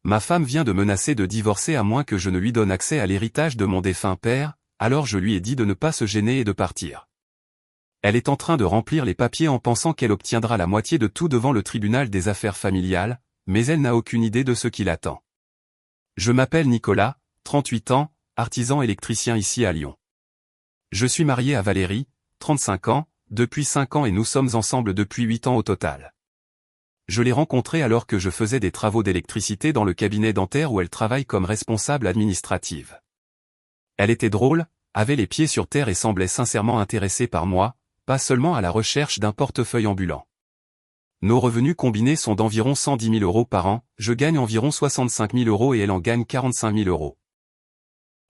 Ma femme vient de menacer de divorcer à moins que je ne lui donne accès à l'héritage de mon défunt père, alors je lui ai dit de ne pas se gêner et de partir. Elle est en train de remplir les papiers en pensant qu'elle obtiendra la moitié de tout devant le tribunal des affaires familiales, mais elle n'a aucune idée de ce qui l'attend. Je m'appelle Nicolas, 38 ans, artisan électricien ici à Lyon. Je suis marié à Valérie, 35 ans, depuis 5 ans et nous sommes ensemble depuis 8 ans au total. Je l'ai rencontrée alors que je faisais des travaux d'électricité dans le cabinet dentaire où elle travaille comme responsable administrative. Elle était drôle, avait les pieds sur terre et semblait sincèrement intéressée par moi, pas seulement à la recherche d'un portefeuille ambulant. Nos revenus combinés sont d'environ 110 000 € par an, je gagne environ 65 000 € et elle en gagne 45 000 €.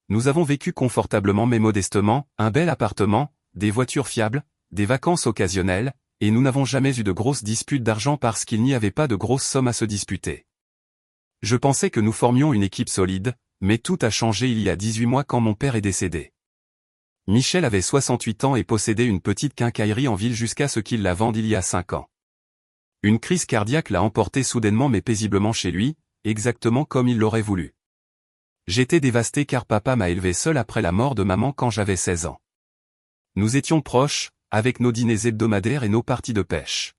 Nous avons vécu confortablement mais modestement, un bel appartement, des voitures fiables, des vacances occasionnelles, et nous n'avons jamais eu de grosses disputes d'argent parce qu'il n'y avait pas de grosses sommes à se disputer. Je pensais que nous formions une équipe solide, mais tout a changé il y a 18 mois quand mon père est décédé. Michel avait 68 ans et possédait une petite quincaillerie en ville jusqu'à ce qu'il la vende il y a 5 ans. Une crise cardiaque l'a emporté soudainement mais paisiblement chez lui, exactement comme il l'aurait voulu. J'étais dévasté car papa m'a élevé seul après la mort de maman quand j'avais 16 ans. Nous étions proches, avec nos dîners hebdomadaires et nos parties de pêche.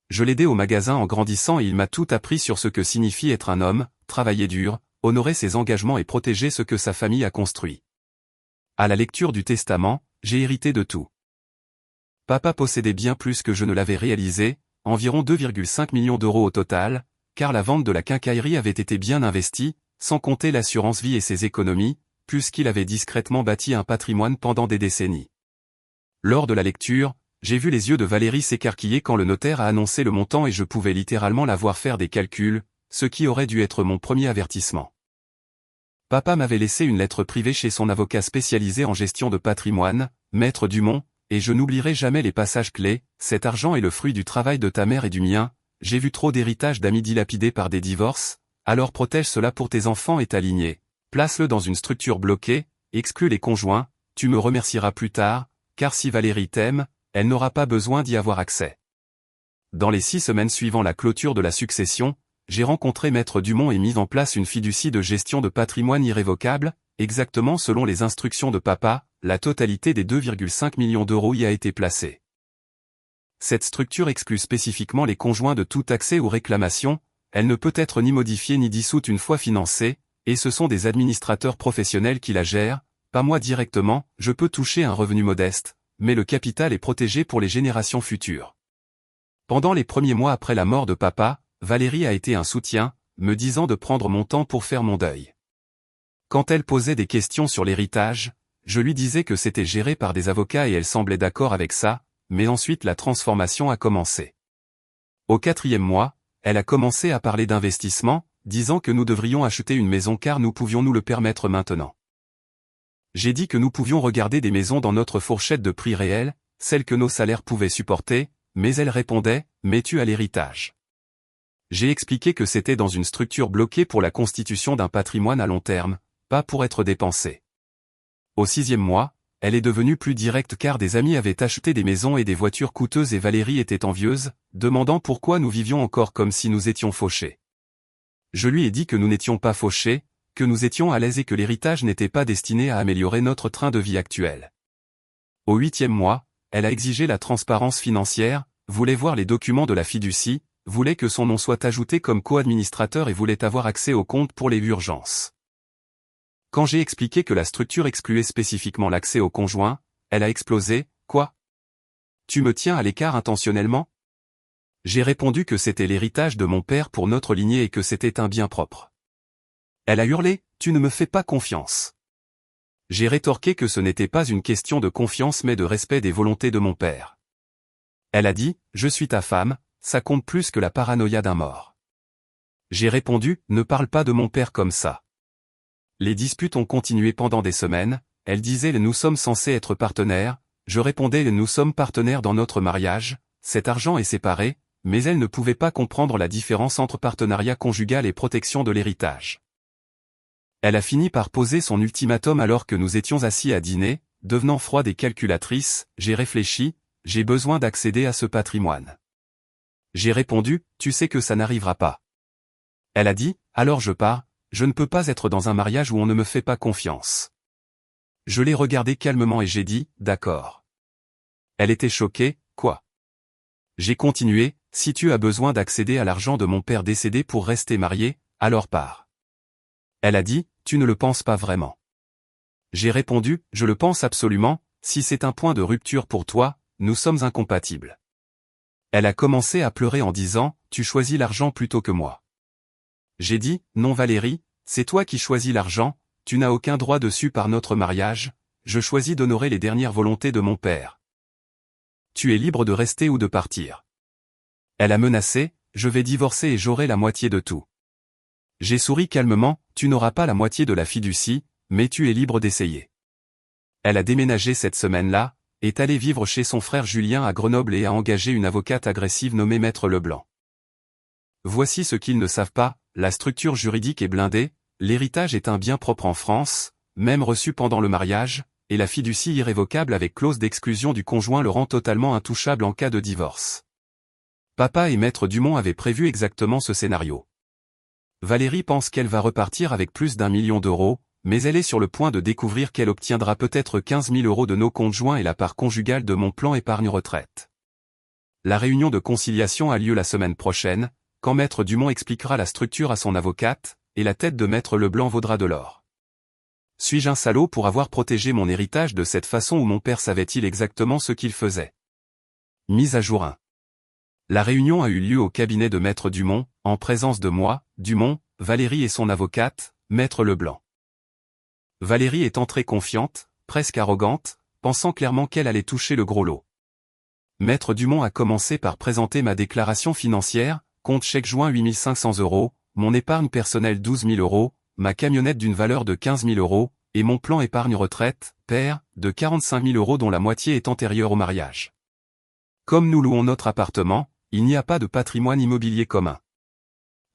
Je l'aidais au magasin en grandissant et il m'a tout appris sur ce que signifie être un homme, travailler dur, honorer ses engagements et protéger ce que sa famille a construit. À la lecture du testament, j'ai hérité de tout. Papa possédait bien plus que je ne l'avais réalisé, environ 2,5 millions d'euros au total, car la vente de la quincaillerie avait été bien investie, sans compter l'assurance vie et ses économies, puisqu'il avait discrètement bâti un patrimoine pendant des décennies. Lors de la lecture, j'ai vu les yeux de Valérie s'écarquiller quand le notaire a annoncé le montant et je pouvais littéralement la voir faire des calculs, ce qui aurait dû être mon premier avertissement. Papa m'avait laissé une lettre privée chez son avocat spécialisé en gestion de patrimoine, Maître Dumont, et je n'oublierai jamais les passages clés. Cet argent est le fruit du travail de ta mère et du mien, j'ai vu trop d'héritages d'amis dilapidés par des divorces, alors protège cela pour tes enfants et ta lignée, place-le dans une structure bloquée, exclus les conjoints, tu me remercieras plus tard, car si Valérie t'aime, elle n'aura pas besoin d'y avoir accès. Dans les 6 semaines suivant la clôture de la succession, j'ai rencontré Maître Dumont et mis en place une fiducie de gestion de patrimoine irrévocable, exactement selon les instructions de papa, la totalité des 2,5 millions d'euros y a été placée. Cette structure exclut spécifiquement les conjoints de tout accès ou réclamation, elle ne peut être ni modifiée ni dissoute une fois financée, et ce sont des administrateurs professionnels qui la gèrent, pas moi directement, je peux toucher un revenu modeste, mais le capital est protégé pour les générations futures. Pendant les premiers mois après la mort de papa, Valérie a été un soutien, me disant de prendre mon temps pour faire mon deuil. Quand elle posait des questions sur l'héritage, je lui disais que c'était géré par des avocats et elle semblait d'accord avec ça, mais ensuite la transformation a commencé. Au 4e mois, elle a commencé à parler d'investissement, disant que nous devrions acheter une maison car nous pouvions nous le permettre maintenant. J'ai dit que nous pouvions regarder des maisons dans notre fourchette de prix réel, celles que nos salaires pouvaient supporter, mais elle répondait, mets-tu à l'héritage. J'ai expliqué que c'était dans une structure bloquée pour la constitution d'un patrimoine à long terme, pas pour être dépensé. Au 6e mois, elle est devenue plus directe car des amis avaient acheté des maisons et des voitures coûteuses et Valérie était envieuse, demandant pourquoi nous vivions encore comme si nous étions fauchés. Je lui ai dit que nous n'étions pas fauchés, que nous étions à l'aise et que l'héritage n'était pas destiné à améliorer notre train de vie actuel. Au 8e mois, elle a exigé la transparence financière, voulait voir les documents de la fiducie, voulait que son nom soit ajouté comme co-administrateur et voulait avoir accès au compte pour les urgences. Quand j'ai expliqué que la structure excluait spécifiquement l'accès au conjoint, elle a explosé, « Quoi ? Tu me tiens à l'écart intentionnellement ?» J'ai répondu que c'était l'héritage de mon père pour notre lignée et que c'était un bien propre. Elle a hurlé, « Tu ne me fais pas confiance. » J'ai rétorqué que ce n'était pas une question de confiance mais de respect des volontés de mon père. Elle a dit, « Je suis ta femme, ça compte plus que la paranoïa d'un mort. » J'ai répondu, « Ne parle pas de mon père comme ça. » Les disputes ont continué pendant des semaines, elle disait « Nous sommes censés être partenaires », je répondais « Nous sommes partenaires dans notre mariage, cet argent est séparé », mais elle ne pouvait pas comprendre la différence entre partenariat conjugal et protection de l'héritage. Elle a fini par poser son ultimatum alors que nous étions assis à dîner, devenant froide et calculatrice, j'ai réfléchi, j'ai besoin d'accéder à ce patrimoine. J'ai répondu, tu sais que ça n'arrivera pas. Elle a dit, alors je pars, je ne peux pas être dans un mariage où on ne me fait pas confiance. Je l'ai regardée calmement et j'ai dit, d'accord. Elle était choquée, quoi? J'ai continué, si tu as besoin d'accéder à l'argent de mon père décédé pour rester marié, alors pars. Elle a dit, tu ne le penses pas vraiment. J'ai répondu, je le pense absolument, si c'est un point de rupture pour toi, nous sommes incompatibles. Elle a commencé à pleurer en disant, tu choisis l'argent plutôt que moi. J'ai dit, non Valérie, c'est toi qui choisis l'argent, tu n'as aucun droit dessus par notre mariage, je choisis d'honorer les dernières volontés de mon père. Tu es libre de rester ou de partir. Elle a menacé, je vais divorcer et j'aurai la moitié de tout. J'ai souri calmement, tu n'auras pas la moitié de la fiducie, mais tu es libre d'essayer. Elle a déménagé cette semaine-là, est allée vivre chez son frère Julien à Grenoble et a engagé une avocate agressive nommée Maître Leblanc. Voici ce qu'ils ne savent pas, la structure juridique est blindée, l'héritage est un bien propre en France, même reçu pendant le mariage, et la fiducie irrévocable avec clause d'exclusion du conjoint le rend totalement intouchable en cas de divorce. Papa et Maître Dumont avaient prévu exactement ce scénario. Valérie pense qu'elle va repartir avec plus d'1 million d'euros, mais elle est sur le point de découvrir qu'elle obtiendra peut-être 15 000 euros de nos comptes joints et la part conjugale de mon plan épargne-retraite. La réunion de conciliation a lieu la semaine prochaine, quand Maître Dumont expliquera la structure à son avocate, et la tête de Maître Leblanc vaudra de l'or. Suis-je un salaud pour avoir protégé mon héritage de cette façon ou mon père savait-il exactement ce qu'il faisait? Mise à jour 1. La réunion a eu lieu au cabinet de Maître Dumont, en présence de moi, Dumont, Valérie et son avocate, Maître Leblanc. Valérie est entrée confiante, presque arrogante, pensant clairement qu'elle allait toucher le gros lot. Maître Dumont a commencé par présenter ma déclaration financière, compte chèque joint 8 500 euros, mon épargne personnelle 12 000 euros, ma camionnette d'une valeur de 15 000 euros, et mon plan épargne-retraite, père, de 45 000 euros dont la moitié est antérieure au mariage. Comme nous louons notre appartement, il n'y a pas de patrimoine immobilier commun.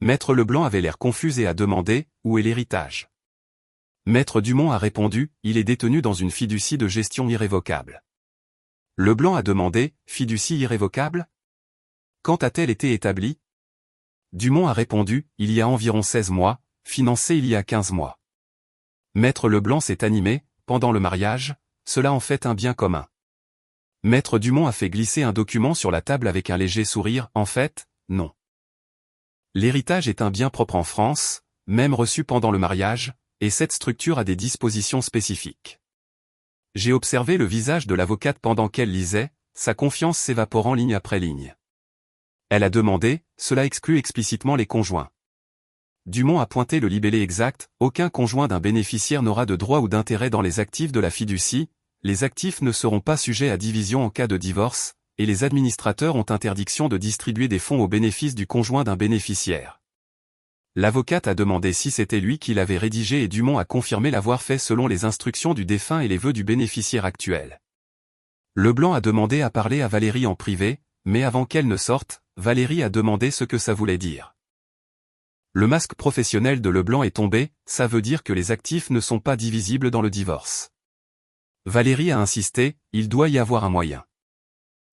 Maître Leblanc avait l'air confus et a demandé, où est l'héritage? Maître Dumont a répondu, il est détenu dans une fiducie de gestion irrévocable. Leblanc a demandé, fiducie irrévocable? Quand a-t-elle été établie? Dumont a répondu, il y a environ 16 mois, financée il y a 15 mois. Maître Leblanc s'est animé, pendant le mariage, cela en fait un bien commun. Maître Dumont a fait glisser un document sur la table avec un léger sourire, en fait, non. L'héritage est un bien propre en France, même reçu pendant le mariage, et cette structure a des dispositions spécifiques. J'ai observé le visage de l'avocate pendant qu'elle lisait, sa confiance s'évaporant ligne après ligne. Elle a demandé, cela exclut explicitement les conjoints. Dumont a pointé le libellé exact, aucun conjoint d'un bénéficiaire n'aura de droit ou d'intérêt dans les actifs de la fiducie, les actifs ne seront pas sujets à division en cas de divorce, et les administrateurs ont interdiction de distribuer des fonds au bénéfice du conjoint d'un bénéficiaire. L'avocate a demandé si c'était lui qui l'avait rédigé et Dumont a confirmé l'avoir fait selon les instructions du défunt et les vœux du bénéficiaire actuel. Leblanc a demandé à parler à Valérie en privé, mais avant qu'elle ne sorte, Valérie a demandé ce que ça voulait dire. Le masque professionnel de Leblanc est tombé, ça veut dire que les actifs ne sont pas divisibles dans le divorce. Valérie a insisté, il doit y avoir un moyen.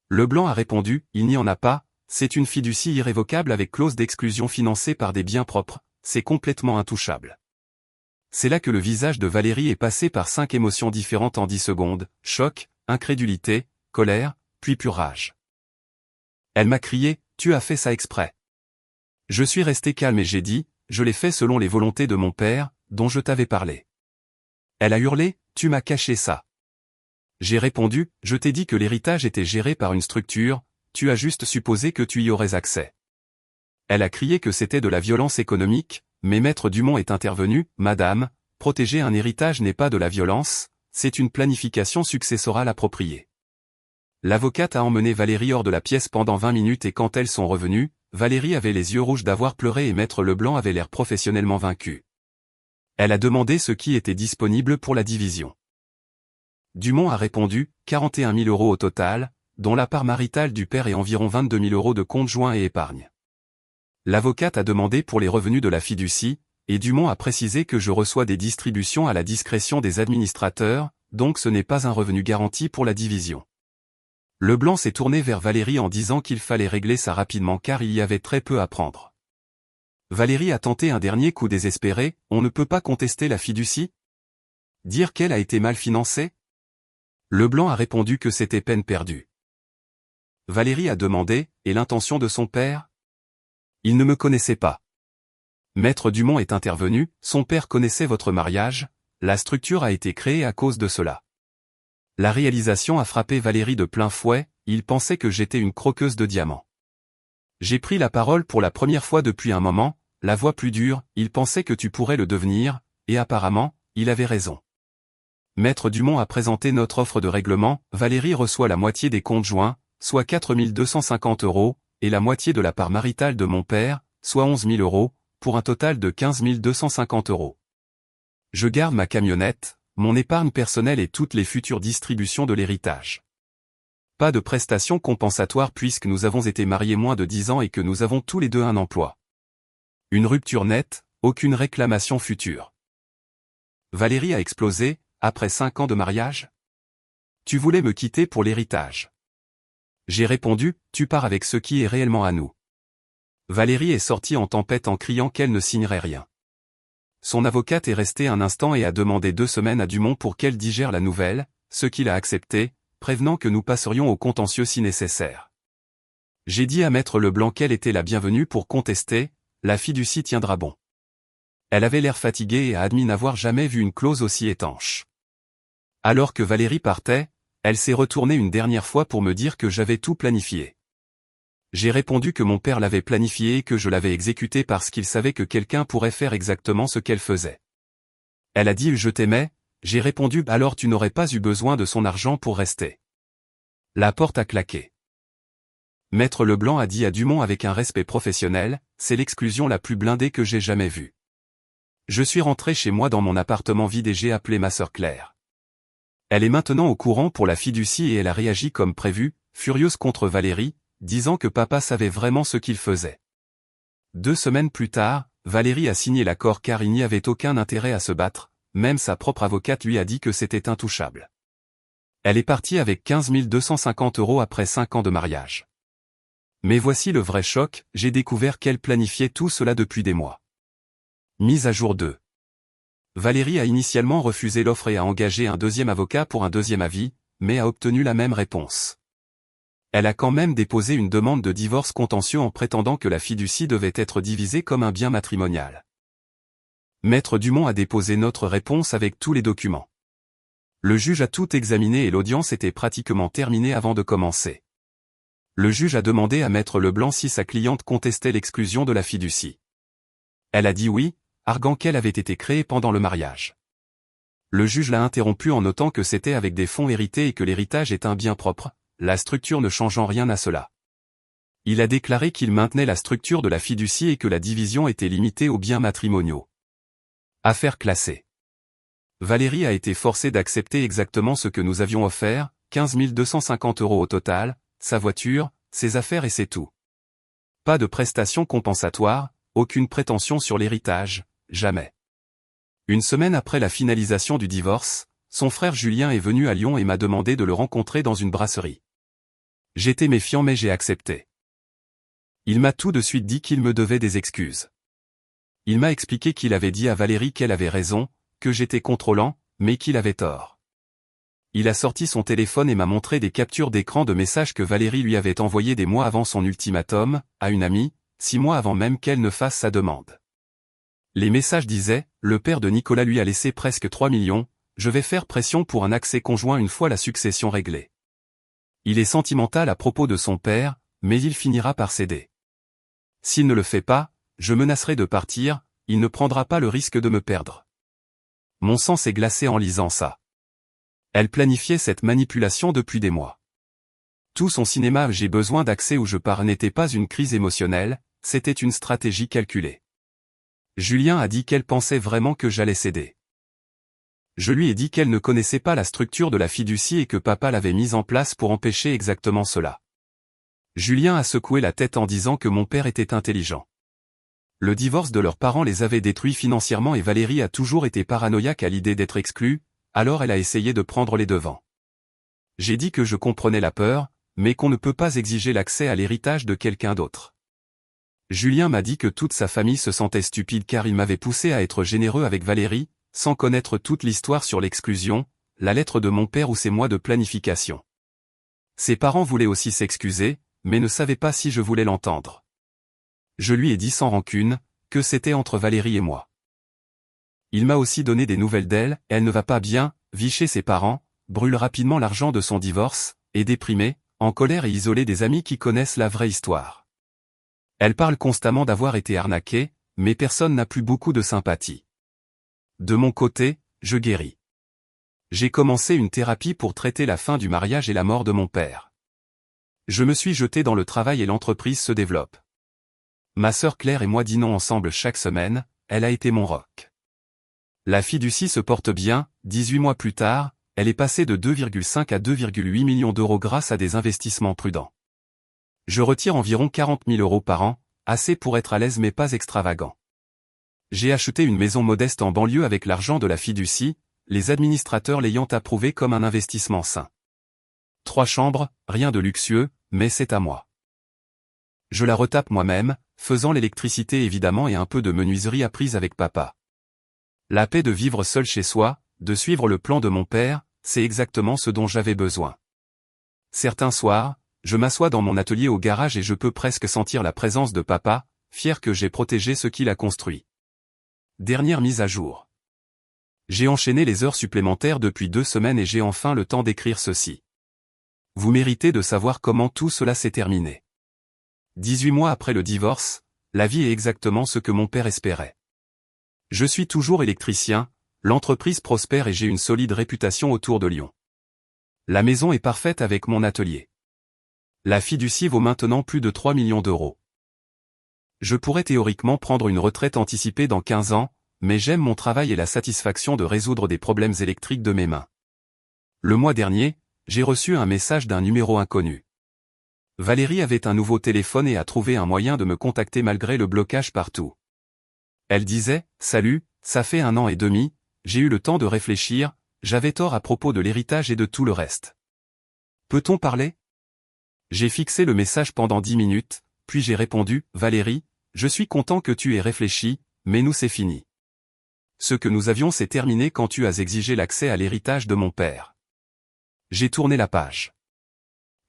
Leblanc a répondu, il n'y en a pas, c'est une fiducie irrévocable avec clause d'exclusion financée par des biens propres, c'est complètement intouchable. C'est là que le visage de Valérie est passé par 5 émotions différentes en 10 secondes, choc, incrédulité, colère, puis pure rage. Elle m'a crié, tu as fait ça exprès. Je suis resté calme et j'ai dit, je l'ai fait selon les volontés de mon père, dont je t'avais parlé. Elle a hurlé, tu m'as caché ça. J'ai répondu, je t'ai dit que l'héritage était géré par une structure, tu as juste supposé que tu y aurais accès. Elle a crié que c'était de la violence économique, mais Maître Dumont est intervenu, Madame, protéger un héritage n'est pas de la violence, c'est une planification successorale appropriée. L'avocate a emmené Valérie hors de la pièce pendant 20 minutes et quand elles sont revenues, Valérie avait les yeux rouges d'avoir pleuré et Maître Leblanc avait l'air professionnellement vaincu. Elle a demandé ce qui était disponible pour la division. Dumont a répondu, 41 000 euros au total, dont la part maritale du père est environ 22 000 euros de compte joint et épargne. L'avocate a demandé pour les revenus de la fiducie, et Dumont a précisé que je reçois des distributions à la discrétion des administrateurs, donc ce n'est pas un revenu garanti pour la division. Leblanc s'est tourné vers Valérie en disant qu'il fallait régler ça rapidement car il y avait très peu à prendre. Valérie a tenté un dernier coup désespéré, on ne peut pas contester la fiducie? Dire qu'elle a été mal financée? Leblanc a répondu que c'était peine perdue. Valérie a demandé, et l'intention de son père? Il ne me connaissait pas. Maître Dumont est intervenu, son père connaissait votre mariage, la structure a été créée à cause de cela. La réalisation a frappé Valérie de plein fouet, il pensait que j'étais une croqueuse de diamants. J'ai pris la parole pour la première fois depuis un moment, la voix plus dure, il pensait que tu pourrais le devenir, et apparemment, il avait raison. Maître Dumont a présenté notre offre de règlement, Valérie reçoit la moitié des comptes joints, soit 4 250 €, et la moitié de la part maritale de mon père, soit 11 000 €, pour un total de 15 250 €. Je garde ma camionnette, mon épargne personnelle et toutes les futures distributions de l'héritage. Pas de prestations compensatoires puisque nous avons été mariés moins de 10 ans et que nous avons tous les deux un emploi. Une rupture nette, aucune réclamation future. Valérie a explosé, après 5 ans de mariage? Tu voulais me quitter pour l'héritage. J'ai répondu, tu pars avec ce qui est réellement à nous. Valérie est sortie en tempête en criant qu'elle ne signerait rien. Son avocate est restée un instant et a demandé 2 semaines à Dumont pour qu'elle digère la nouvelle, ce qu'il a accepté, prévenant que nous passerions au contentieux si nécessaire. J'ai dit à Maître Leblanc qu'elle était la bienvenue pour contester, la fiducie tiendra bon. Elle avait l'air fatiguée et a admis n'avoir jamais vu une clause aussi étanche. Alors que Valérie partait, elle s'est retournée une dernière fois pour me dire que j'avais tout planifié. J'ai répondu que mon père l'avait planifié et que je l'avais exécuté parce qu'il savait que quelqu'un pourrait faire exactement ce qu'elle faisait. Elle a dit « Je t'aimais », j'ai répondu « Alors tu n'aurais pas eu besoin de son argent pour rester ». La porte a claqué. Maître Leblanc a dit à Dumont avec un respect professionnel, c'est l'exclusion la plus blindée que j'ai jamais vue. Je suis rentré chez moi dans mon appartement vide et j'ai appelé ma sœur Claire. Elle est maintenant au courant pour la fiducie et elle a réagi comme prévu, furieuse contre Valérie, disant que papa savait vraiment ce qu'il faisait. 2 semaines plus tard, Valérie a signé l'accord car il n'y avait aucun intérêt à se battre, même sa propre avocate lui a dit que c'était intouchable. Elle est partie avec 15 250 € après 5 ans de mariage. Mais voici le vrai choc, j'ai découvert qu'elle planifiait tout cela depuis des mois. Mise à jour 2. Valérie a initialement refusé l'offre et a engagé un deuxième avocat pour un deuxième avis, mais a obtenu la même réponse. Elle a quand même déposé une demande de divorce contentieux en prétendant que la fiducie devait être divisée comme un bien matrimonial. Maître Dumont a déposé notre réponse avec tous les documents. Le juge a tout examiné et l'audience était pratiquement terminée avant de commencer. Le juge a demandé à Maître Leblanc si sa cliente contestait l'exclusion de la fiducie. Elle a dit oui, arguant qu'elle avait été créée pendant le mariage. Le juge l'a interrompu en notant que c'était avec des fonds hérités et que l'héritage est un bien propre, la structure ne changeant rien à cela. Il a déclaré qu'il maintenait la structure de la fiducie et que la division était limitée aux biens matrimoniaux. Affaire classée. Valérie a été forcée d'accepter exactement ce que nous avions offert, 15 250 € au total, sa voiture, ses affaires et c'est tout. Pas de prestations compensatoires, aucune prétention sur l'héritage, jamais. Une semaine après la finalisation du divorce, son frère Julien est venu à Lyon et m'a demandé de le rencontrer dans une brasserie. J'étais méfiant mais j'ai accepté. Il m'a tout de suite dit qu'il me devait des excuses. Il m'a expliqué qu'il avait dit à Valérie qu'elle avait raison, que j'étais contrôlant, mais qu'il avait tort. Il a sorti son téléphone et m'a montré des captures d'écran de messages que Valérie lui avait envoyés des mois avant son ultimatum, à une amie, 6 mois avant même qu'elle ne fasse sa demande. Les messages disaient, le père de Nicolas lui a laissé presque 3 millions, je vais faire pression pour un accès conjoint une fois la succession réglée. Il est sentimental à propos de son père, mais il finira par céder. S'il ne le fait pas, je menacerai de partir, il ne prendra pas le risque de me perdre. Mon sang s'est glacé en lisant ça. Elle planifiait cette manipulation depuis des mois. Tout son cinéma J'ai besoin d'accès où je pars n'était pas une crise émotionnelle, c'était une stratégie calculée. Julien a dit qu'elle pensait vraiment que j'allais céder. Je lui ai dit qu'elle ne connaissait pas la structure de la fiducie et que papa l'avait mise en place pour empêcher exactement cela. Julien a secoué la tête en disant que mon père était intelligent. Le divorce de leurs parents les avait détruits financièrement et Valérie a toujours été paranoïaque à l'idée d'être exclue, alors elle a essayé de prendre les devants. J'ai dit que je comprenais la peur, mais qu'on ne peut pas exiger l'accès à l'héritage de quelqu'un d'autre. Julien m'a dit que toute sa famille se sentait stupide car il m'avait poussé à être généreux avec Valérie, sans connaître toute l'histoire sur l'exclusion, la lettre de mon père ou ses mois de planification. Ses parents voulaient aussi s'excuser, mais ne savaient pas si je voulais l'entendre. Je lui ai dit sans rancune, que c'était entre Valérie et moi. Il m'a aussi donné des nouvelles d'elle, elle ne va pas bien, vit chez ses parents, brûle rapidement l'argent de son divorce, est déprimée, en colère et isolée des amis qui connaissent la vraie histoire. Elle parle constamment d'avoir été arnaquée, mais personne n'a plus beaucoup de sympathie. De mon côté, je guéris. J'ai commencé une thérapie pour traiter la fin du mariage et la mort de mon père. Je me suis jeté dans le travail et l'entreprise se développe. Ma sœur Claire et moi dînons ensemble chaque semaine, elle a été mon rock. La fiducie se porte bien, 18 mois plus tard, elle est passée de 2,5 à 2,8 millions d'euros grâce à des investissements prudents. Je retire environ 40 000 euros par an, assez pour être à l'aise mais pas extravagant. J'ai acheté une maison modeste en banlieue avec l'argent de la fiducie, les administrateurs l'ayant approuvé comme un investissement sain. 3 chambres, rien de luxueux, mais c'est à moi. Je la retape moi-même, faisant l'électricité évidemment et un peu de menuiserie apprise avec papa. La paix de vivre seul chez soi, de suivre le plan de mon père, c'est exactement ce dont j'avais besoin. Certains soirs, je m'assois dans mon atelier au garage et je peux presque sentir la présence de papa, fier que j'ai protégé ce qu'il a construit. Dernière mise à jour. J'ai enchaîné les heures supplémentaires depuis 2 semaines et j'ai enfin le temps d'écrire ceci. Vous méritez de savoir comment tout cela s'est terminé. 18 mois après le divorce, la vie est exactement ce que mon père espérait. Je suis toujours électricien, l'entreprise prospère et j'ai une solide réputation autour de Lyon. La maison est parfaite avec mon atelier. La fiducie vaut maintenant plus de 3 millions d'euros. Je pourrais théoriquement prendre une retraite anticipée dans 15 ans, mais j'aime mon travail et la satisfaction de résoudre des problèmes électriques de mes mains. Le mois dernier, j'ai reçu un message d'un numéro inconnu. Valérie avait un nouveau téléphone et a trouvé un moyen de me contacter malgré le blocage partout. Elle disait « Salut, ça fait 1 an et demi, j'ai eu le temps de réfléchir, j'avais tort à propos de l'héritage et de tout le reste. Peut-on parler ?» J'ai fixé le message pendant 10 minutes, puis j'ai répondu « Valérie, je suis content que tu aies réfléchi, mais nous c'est fini. Ce que nous avions s'est terminé quand tu as exigé l'accès à l'héritage de mon père. J'ai tourné la page.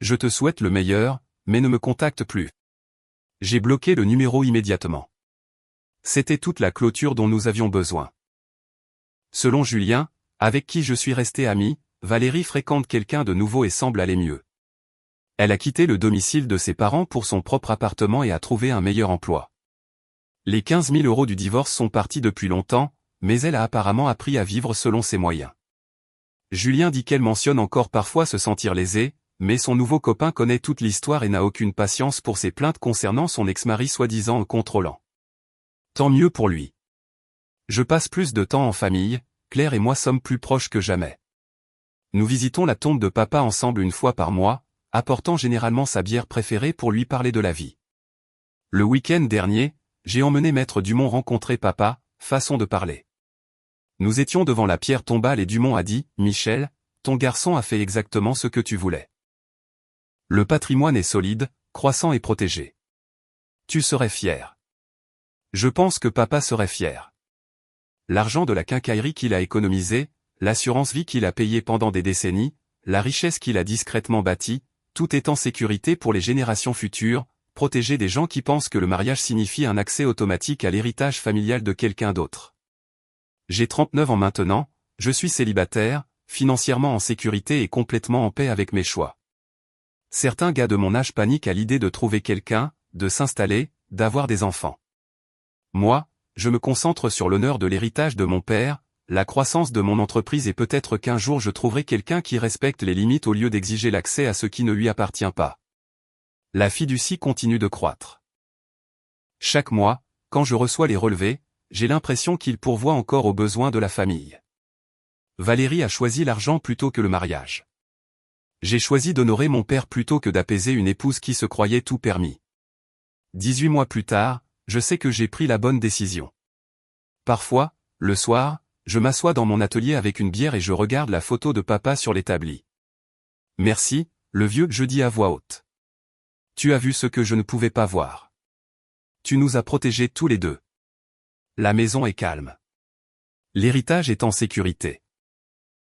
Je te souhaite le meilleur, mais ne me contacte plus. » J'ai bloqué le numéro immédiatement. C'était toute la clôture dont nous avions besoin. Selon Julien, avec qui je suis resté ami, Valérie fréquente quelqu'un de nouveau et semble aller mieux. Elle a quitté le domicile de ses parents pour son propre appartement et a trouvé un meilleur emploi. Les 15 000 euros du divorce sont partis depuis longtemps, mais elle a apparemment appris à vivre selon ses moyens. Julien dit qu'elle mentionne encore parfois se sentir lésée, mais son nouveau copain connaît toute l'histoire et n'a aucune patience pour ses plaintes concernant son ex-mari soi-disant contrôlant. Tant mieux pour lui. Je passe plus de temps en famille, Claire et moi sommes plus proches que jamais. Nous visitons la tombe de papa ensemble une fois par mois, apportant généralement sa bière préférée pour lui parler de la vie. Le week-end dernier, j'ai emmené Maître Dumont rencontrer papa, façon de parler. Nous étions devant la pierre tombale et Dumont a dit « Michel, ton garçon a fait exactement ce que tu voulais. Le patrimoine est solide, croissant et protégé. Tu serais fier. » Je pense que papa serait fier. L'argent de la quincaillerie qu'il a économisé, l'assurance vie qu'il a payée pendant des décennies, la richesse qu'il a discrètement bâtie, tout est en sécurité pour les générations futures, protégé des gens qui pensent que le mariage signifie un accès automatique à l'héritage familial de quelqu'un d'autre. J'ai 39 ans maintenant, je suis célibataire, financièrement en sécurité et complètement en paix avec mes choix. Certains gars de mon âge paniquent à l'idée de trouver quelqu'un, de s'installer, d'avoir des enfants. Moi, je me concentre sur l'honneur de l'héritage de mon père, la croissance de mon entreprise et peut-être qu'un jour je trouverai quelqu'un qui respecte les limites au lieu d'exiger l'accès à ce qui ne lui appartient pas. La fiducie continue de croître. Chaque mois, quand je reçois les relevés, j'ai l'impression qu'il pourvoit encore aux besoins de la famille. Valérie a choisi l'argent plutôt que le mariage. J'ai choisi d'honorer mon père plutôt que d'apaiser une épouse qui se croyait tout permis. 18 mois plus tard, je sais que j'ai pris la bonne décision. Parfois, le soir, je m'assois dans mon atelier avec une bière et je regarde la photo de papa sur l'établi. Merci, le vieux, je dis à voix haute. Tu as vu ce que je ne pouvais pas voir. Tu nous as protégés tous les deux. La maison est calme. L'héritage est en sécurité.